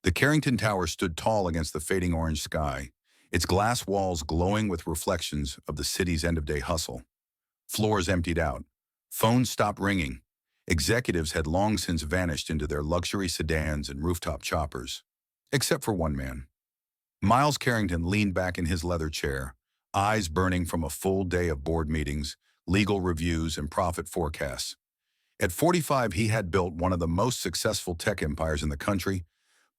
The Carrington Tower stood tall against the fading orange sky, its glass walls glowing with reflections of the city's end-of-day hustle. Floors emptied out. Phones stopped ringing. Executives had long since vanished into their luxury sedans and rooftop choppers. Except for one man. Miles Carrington leaned back in his leather chair, eyes burning from a full day of board meetings, legal reviews, and profit forecasts. At 45, he had built one of the most successful tech empires in the country,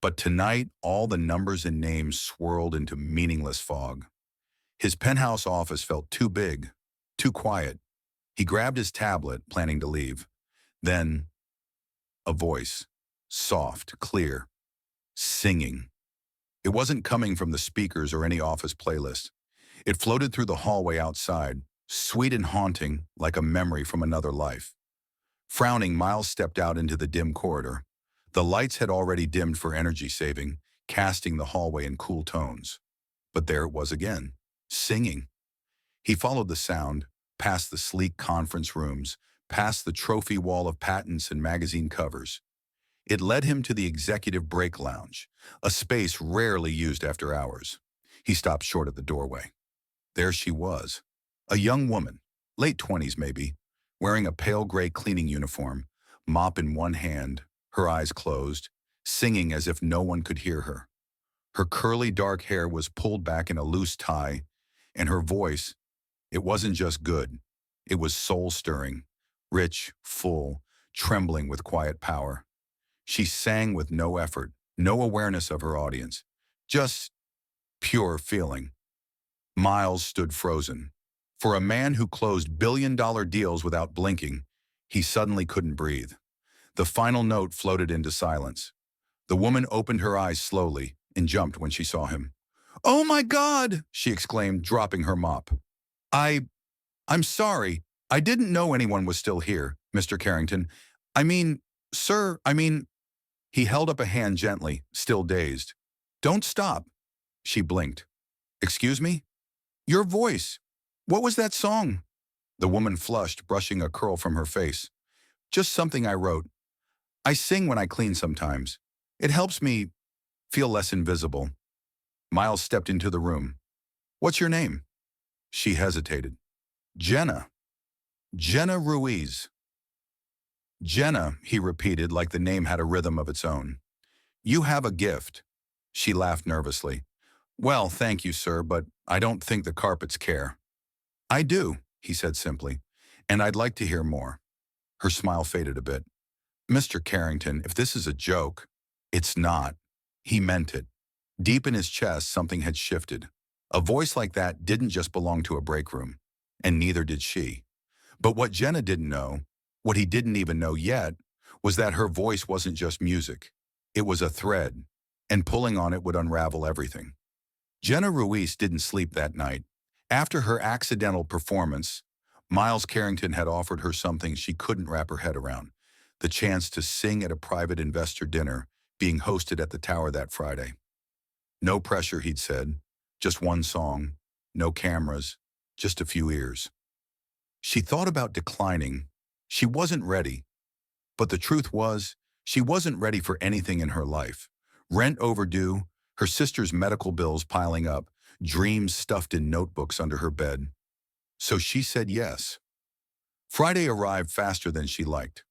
but tonight all the numbers and names swirled into meaningless fog. His penthouse office felt too big, too quiet. He grabbed his tablet, planning to leave. Then, a voice, soft, clear, singing. It wasn't coming from the speakers or any office playlist. It floated through the hallway outside, sweet and haunting like a memory from another life. Frowning, Miles stepped out into the dim corridor. The lights had already dimmed for energy saving, casting the hallway in cool tones. But there it was again, singing. He followed the sound, past the sleek conference rooms, past the trophy wall of patents and magazine covers. It led him to the executive break lounge, a space rarely used after hours. He stopped short at the doorway. There she was, a young woman, late 20s maybe, wearing a pale gray cleaning uniform, mop in one hand, her eyes closed, singing as if no one could hear her. Her curly dark hair was pulled back in a loose tie, and her voice, it wasn't just good, it was soul-stirring, rich, full, trembling with quiet power. She sang with no effort, no awareness of her audience, just pure feeling. Miles stood frozen. For a man who closed billion-dollar deals without blinking, he suddenly couldn't breathe. The final note floated into silence. The woman opened her eyes slowly and jumped when she saw him. "Oh my God!" she exclaimed, dropping her mop. I'm sorry. I didn't know anyone was still here, Mr. Carrington. I mean, sir, I mean..." He held up a hand gently, still dazed. "Don't stop." She blinked. "Excuse me? Your voice. What was that song?" The woman flushed, brushing a curl from her face. "Just something I wrote. I sing when I clean sometimes. It helps me feel less invisible." Miles stepped into the room. "What's your name?" She hesitated. "Jenna. Jenna Ruiz." "Jenna," he repeated like the name had a rhythm of its own. "You have a gift." She laughed nervously. "Well, thank you, sir, but I don't think the carpets care." "I do," he said simply, "and I'd like to hear more." Her smile faded a bit. "Mr. Carrington, if this is a joke..." "It's not." He meant it. Deep in his chest, something had shifted. A voice like that didn't just belong to a break room, and neither did she. But what Jenna didn't know, what he didn't even know yet, was that her voice wasn't just music. It was a thread, and pulling on it would unravel everything. Jenna Ruiz didn't sleep that night. After her accidental performance, Miles Carrington had offered her something she couldn't wrap her head around, the chance to sing at a private investor dinner being hosted at the Tower that Friday. No pressure, he'd said, just one song, no cameras, just a few ears. She thought about declining. She wasn't ready. But the truth was, she wasn't ready for anything in her life. Rent overdue, her sister's medical bills piling up, dreams stuffed in notebooks under her bed. So she said yes. Friday arrived faster than she liked.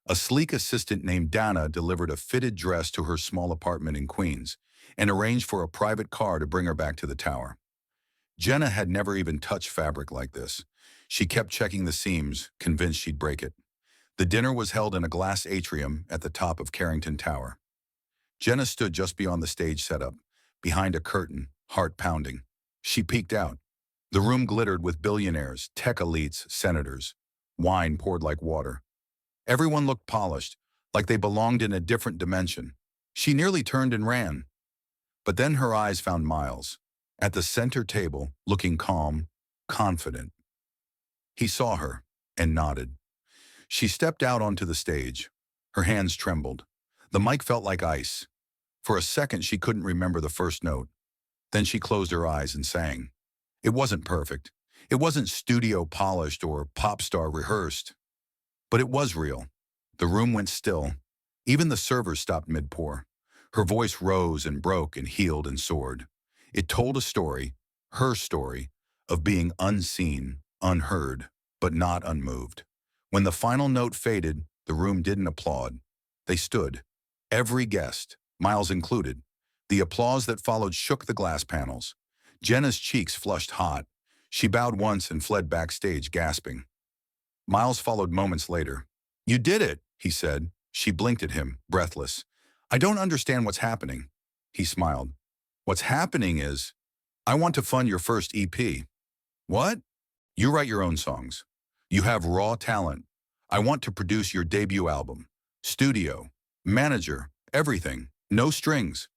A sleek assistant named Dana delivered a fitted dress to her small apartment in Queens and arranged for a private car to bring her back to the Tower. Jenna had never even touched fabric like this. She kept checking the seams, convinced she'd break it. The dinner was held in a glass atrium at the top of Carrington Tower. Jenna stood just beyond the stage setup, behind a curtain, heart pounding. She peeked out. The room glittered with billionaires, tech elites, senators. Wine poured like water. Everyone looked polished, like they belonged in a different dimension. She nearly turned and ran. But then her eyes found Miles, at the center table, looking calm, confident. He saw her and nodded. She stepped out onto the stage. Her hands trembled. The mic felt like ice. For a second, she couldn't remember the first note. Then she closed her eyes and sang. It wasn't perfect. It wasn't studio polished or pop star rehearsed. But it was real. The room went still. Even the servers stopped mid-pour. Her voice rose and broke and healed and soared. It told a story, her story, of being unseen, unheard, but not unmoved. When the final note faded, the room didn't applaud. They stood. Every guest, Miles included. The applause that followed shook the glass panels. Jenna's cheeks flushed hot. She bowed once and fled backstage, gasping. Miles followed moments later. "You did it," he said. She blinked at him, breathless. "I don't understand what's happening." He smiled. "What's happening is, I want to fund your first EP." "What?" "You write your own songs. You have raw talent. I want to produce your debut album. Studio, manager, everything. No strings."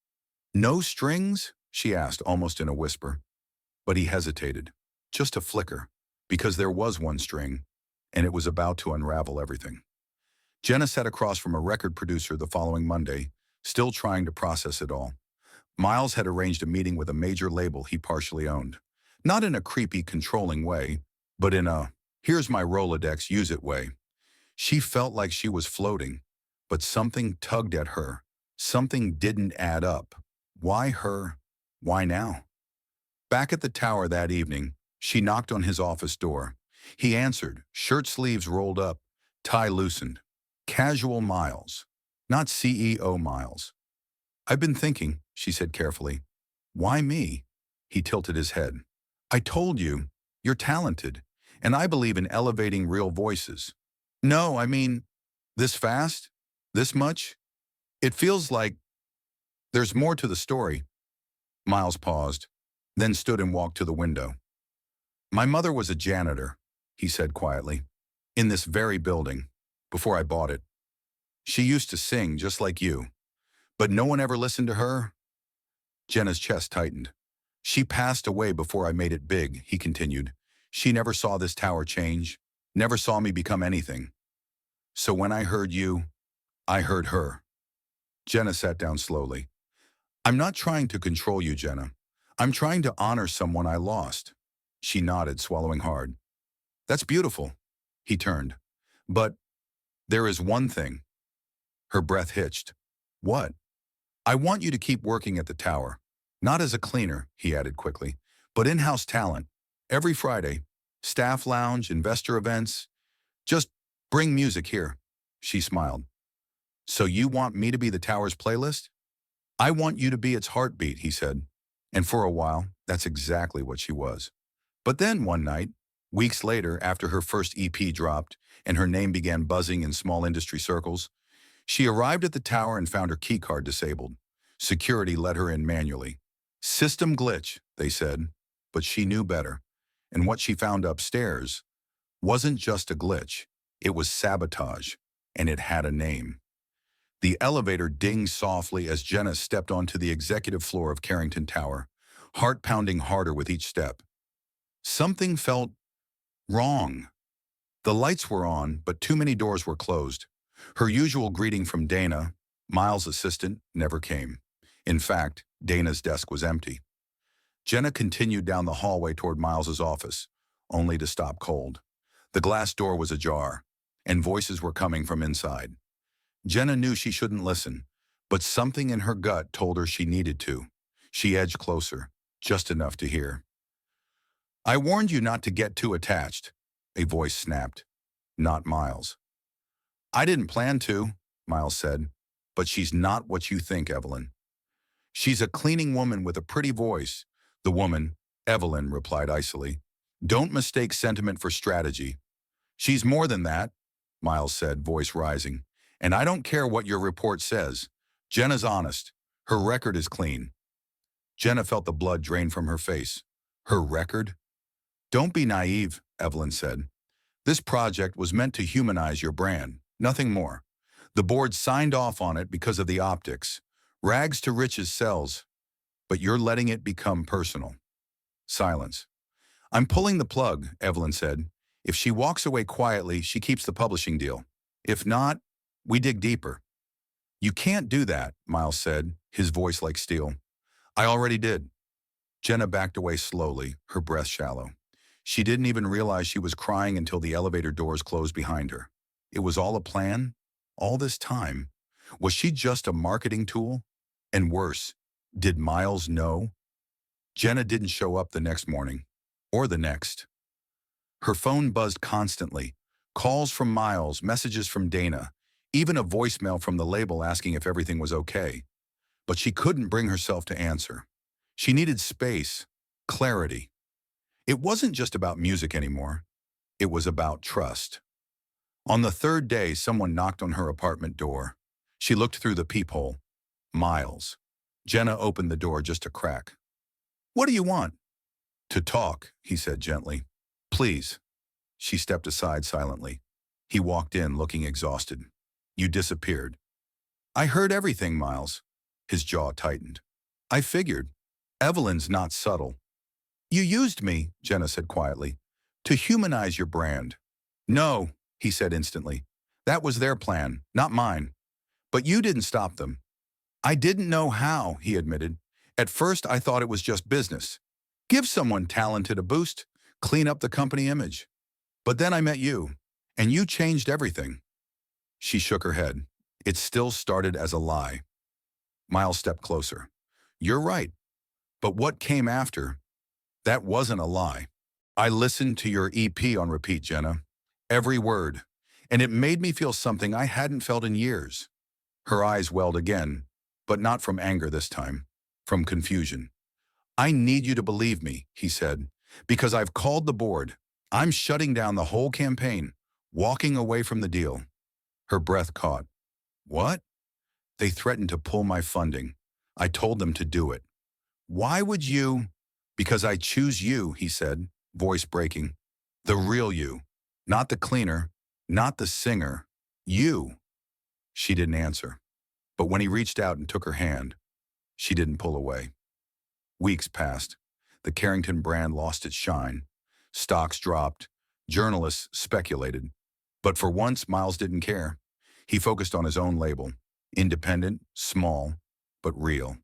"No strings?" she asked, almost in a whisper. But he hesitated. Just a flicker, because there was one string, and it was about to unravel everything. Jenna sat across from a record producer the following Monday, still trying to process it all. Miles had arranged a meeting with a major label he partially owned. Not in a creepy, controlling way, but in a, here's my Rolodex, use it way. She felt like she was floating, but something tugged at her. Something didn't add up. Why her? Why now? Back at the tower that evening, she knocked on his office door. He answered, shirt sleeves rolled up, tie loosened. Casual Miles, not CEO Miles. "I've been thinking," she said carefully. "Why me?" He tilted his head. "I told you, you're talented, and I believe in elevating real voices." "No, I mean, this fast? This much? It feels like there's more to the story." Miles paused, then stood and walked to the window. "My mother was a janitor," he said quietly, "in this very building, before I bought it. She used to sing just like you, but no one ever listened to her." Jenna's chest tightened. "She passed away before I made it big," he continued. "She never saw this tower change, never saw me become anything. So when I heard you, I heard her." Jenna sat down slowly. "I'm not trying to control you, Jenna. I'm trying to honor someone I lost." She nodded, swallowing hard. "That's beautiful." He turned. "But there is one thing." Her breath hitched. "What?" "I want you to keep working at the tower. Not as a cleaner," he added quickly, "but in-house talent. Every Friday. Staff lounge, investor events. Just bring music here." She smiled. "So you want me to be the tower's playlist?" "I want you to be its heartbeat," he said. And for a while, that's exactly what she was. But then one night, weeks later, after her first EP dropped and her name began buzzing in small industry circles, she arrived at the tower and found her keycard disabled. Security let her in manually. System glitch, they said, but she knew better. And what she found upstairs wasn't just a glitch. It was sabotage, and it had a name. The elevator dinged softly as Jenna stepped onto the executive floor of Carrington Tower, heart pounding harder with each step. Something felt wrong. The lights were on, but too many doors were closed. Her usual greeting from Dana, Miles' assistant, never came. In fact, Dana's desk was empty. Jenna continued down the hallway toward Miles's office, only to stop cold. The glass door was ajar, and voices were coming from inside. Jenna knew she shouldn't listen, but something in her gut told her she needed to. She edged closer, just enough to hear. "I warned you not to get too attached," a voice snapped. Not Miles. "I didn't plan to," Miles said, "but she's not what you think, Evelyn. She's a cleaning woman with a pretty voice." The woman, Evelyn, replied icily. "Don't mistake sentiment for strategy." "She's more than that," Miles said, voice rising. "And I don't care what your report says. Jenna's honest. Her record is clean." Jenna felt the blood drain from her face. Her record? "Don't be naive," Evelyn said. "This project was meant to humanize your brand, nothing more. The board signed off on it because of the optics. Rags to riches sells, but you're letting it become personal." Silence. "I'm pulling the plug," Evelyn said. "If she walks away quietly, she keeps the publishing deal. If not, we dig deeper." "You can't do that," Miles said, his voice like steel. "I already did." Jenna backed away slowly, her breath shallow. She didn't even realize she was crying until the elevator doors closed behind her. It was all a plan? All this time? Was she just a marketing tool? And worse, did Miles know? Jenna didn't show up the next morning, or the next. Her phone buzzed constantly. Calls from Miles, messages from Dana, even a voicemail from the label asking if everything was okay. But she couldn't bring herself to answer. She needed space, clarity. It wasn't just about music anymore. It was about trust. On the third day, someone knocked on her apartment door. She looked through the peephole. Miles. Jenna opened the door just a crack. "What do you want?" "To talk," he said gently. "Please." She stepped aside silently. He walked in, looking exhausted. "You disappeared." "I heard everything, Miles." His jaw tightened. "I figured. Evelyn's not subtle." "You used me," Jenna said quietly, "to humanize your brand." "No," he said instantly. "That was their plan, not mine. But you didn't stop them." "I didn't know how," he admitted. "At first, I thought it was just business. Give someone talented a boost, clean up the company image. But then I met you, and you changed everything." She shook her head. "It still started as a lie." Miles stepped closer. "You're right. But what came after, that wasn't a lie. I listened to your EP on repeat, Jenna. Every word. And it made me feel something I hadn't felt in years." Her eyes welled again, but not from anger this time, from confusion. "I need you to believe me," he said, "because I've called the board. I'm shutting down the whole campaign, walking away from the deal." Her breath caught. "What?" "They threatened to pull my funding. I told them to do it." "Why would you?" "Because I choose you," he said, voice breaking. "The real you. Not the cleaner, not the singer. You." She didn't answer. But when he reached out and took her hand, she didn't pull away. Weeks passed. The Carrington brand lost its shine. Stocks dropped. Journalists speculated. But for once, Miles didn't care. He focused on his own label. Independent, small, but real.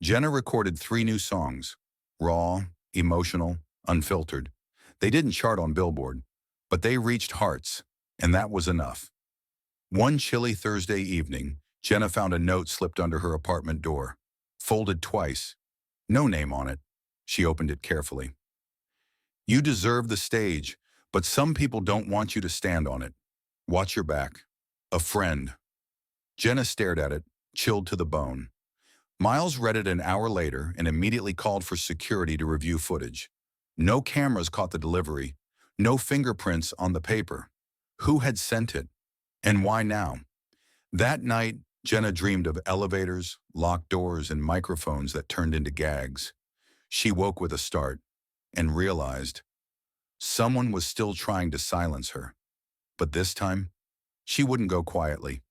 Jenna recorded 3 new songs. Raw, emotional, unfiltered. They didn't chart on Billboard, but they reached hearts, and that was enough. One chilly Thursday evening, Jenna found a note slipped under her apartment door. Folded twice. No name on it. She opened it carefully. "You deserve the stage, but some people don't want you to stand on it. Watch your back. A friend." Jenna stared at it, chilled to the bone. Miles read it an hour later and immediately called for security to review footage. No cameras caught the delivery. No fingerprints on the paper. Who had sent it? And why now? That night, Jenna dreamed of elevators, locked doors, and microphones that turned into gags. She woke with a start and realized someone was still trying to silence her. But this time, she wouldn't go quietly.